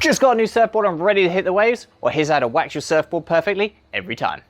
Just got a new surfboard and ready to hit the waves? Well, here's how to wax your surfboard perfectly every time.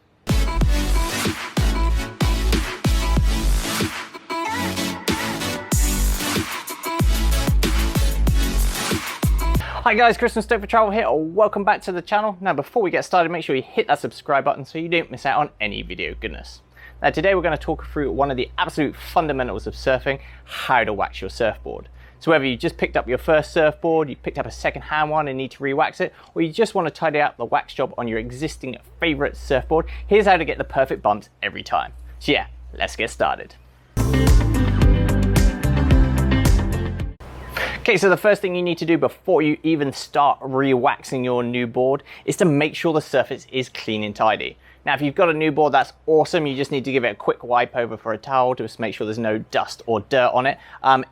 Hi guys, Chris from Stoked for Travel here. Welcome back to the channel. Now before we get started, make sure you hit that subscribe button so you don't miss out on any video goodness. Now today we're going to talk through one of the absolute fundamentals of surfing, how to wax your surfboard. So whether you just picked up your first surfboard, you picked up a second-hand one and need to re-wax it, or you just want to tidy out the wax job on your existing favorite surfboard, here's how to get the perfect bumps every time. So yeah, let's get started. Okay, so the first thing you need to do before you even start re-waxing your new board is to make sure the surface is clean and tidy. Now, if you've got a new board, that's awesome. You just need to give it a quick wipe over for a towel to just make sure there's no dust or dirt on it.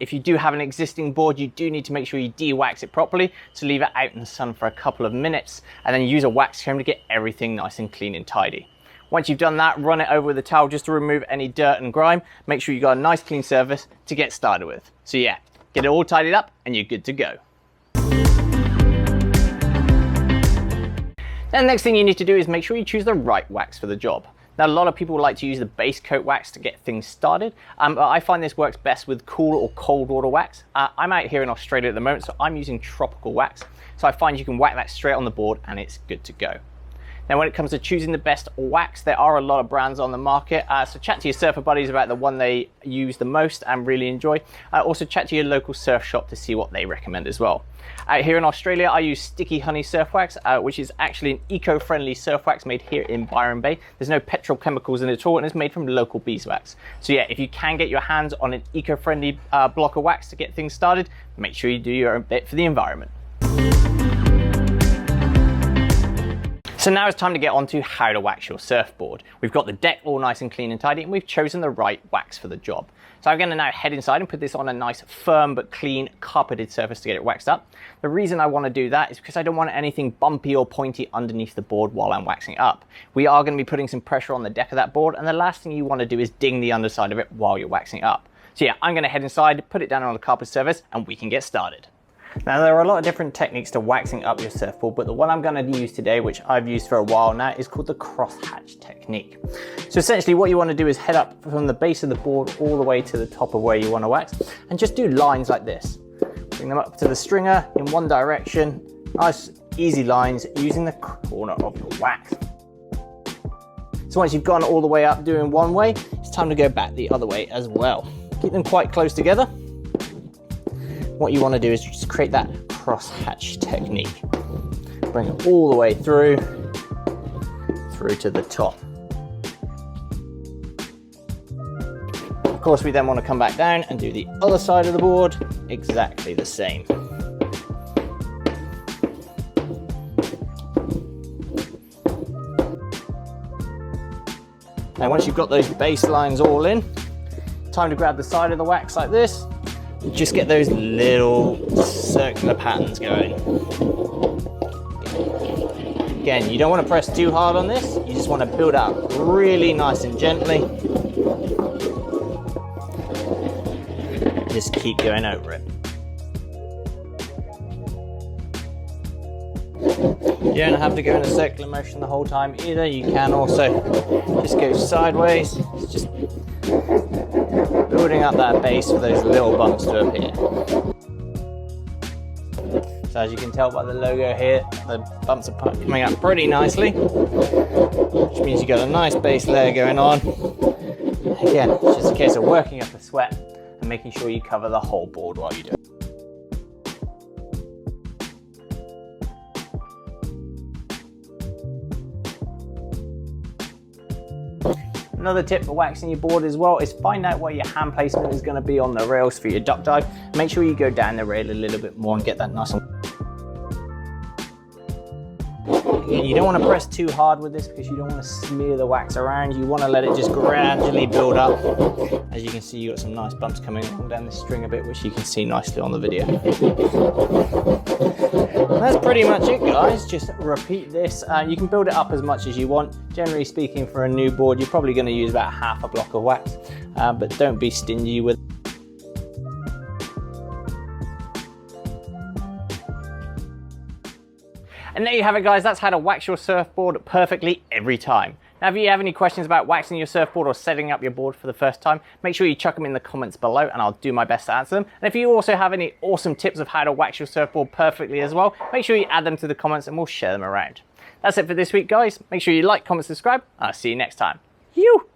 If you do have an existing board, you do need to make sure you de-wax it properly. So leave it out in the sun for a couple of minutes and then use a wax comb to get everything nice and clean and tidy. Once you've done that, run it over with a towel just to remove any dirt and grime. Make sure you've got a nice clean surface to get started with. So yeah, get it all tidied up and you're good to go. Then the next thing you need to do is make sure you choose the right wax for the job. Now a lot of people like to use the base coat wax to get things started, but I find this works best with cool or cold water wax. I'm out here in Australia at the moment, so I'm using tropical wax. So I find you can whack that straight on the board and it's good to go. Now when it comes to choosing the best wax, there are a lot of brands on the market, so chat to your surfer buddies about the one they use the most and really enjoy. Also chat to your local surf shop to see what they recommend as well. Out here in Australia, I use Sticky Honey Surf Wax, which is actually an eco-friendly surf wax made here in Byron Bay. There's no petrochemicals in it at all, and it's made from local beeswax. So yeah, if you can get your hands on an eco-friendly block of wax to get things started, make sure you do your own bit for the environment. So now it's time to get on to how to wax your surfboard. We've got the deck all nice and clean and tidy, and we've chosen the right wax for the job. So I'm going to now head inside and put this on a nice firm but clean carpeted surface to get it waxed up. The reason I want to do that is because I don't want anything bumpy or pointy underneath the board while I'm waxing it up. We are going to be putting some pressure on the deck of that board, and the last thing you want to do is ding the underside of it while you're waxing it up. So yeah, I'm going to head inside, put it down on the carpet surface, and we can get started. Now there are a lot of different techniques to waxing up your surfboard, but the one I'm going to use today, which I've used for a while now, is called the crosshatch technique. So essentially what you want to do is head up from the base of the board all the way to the top of where you want to wax, and just do lines like this. Bring them up to the stringer in one direction, nice easy lines using the corner of your wax. So once you've gone all the way up doing one way, it's time to go back the other way as well. Keep them quite close together. What you want to do is just create that crosshatch technique. Bring it all the way through to the top. Of course, we then want to come back down and do the other side of the board exactly the same. Now once you've got those base lines all in, time to grab the side of the wax like this. Just get those little circular patterns going. Again, you don't want to press too hard on this. You just want to build up really nice and gently. Just keep going over it. You don't have to go in a circular motion the whole time either. You can also just go sideways. It's just building up that base for those little bumps to appear. So as you can tell by the logo here, the bumps are coming up pretty nicely, which means you've got a nice base layer going on. Again, it's just a case of working up the sweat and making sure you cover the whole board while you do it. Another tip for waxing your board as well is find out where your hand placement is going to be on the rails for your duck dive. Make sure you go down the rail a little bit more and get that nice and... Again, you don't want to press too hard with this because you don't want to smear the wax around. You want to let it just gradually build up. As you can see, you've got some nice bumps coming along down the string a bit, which you can see nicely on the video. That's pretty much it, guys. Just repeat this. You can build it up as much as you want. Generally speaking, for a new board, you're probably going to use about half a block of wax, but don't be stingy with it. And there you have it, guys. That's how to wax your surfboard perfectly every time. Now, if you have any questions about waxing your surfboard or setting up your board for the first time, make sure you chuck them in the comments below and I'll do my best to answer them. And if you also have any awesome tips of how to wax your surfboard perfectly as well, make sure you add them to the comments and we'll share them around. That's it for this week, guys. Make sure you like, comment, subscribe, and I'll see you next time. You.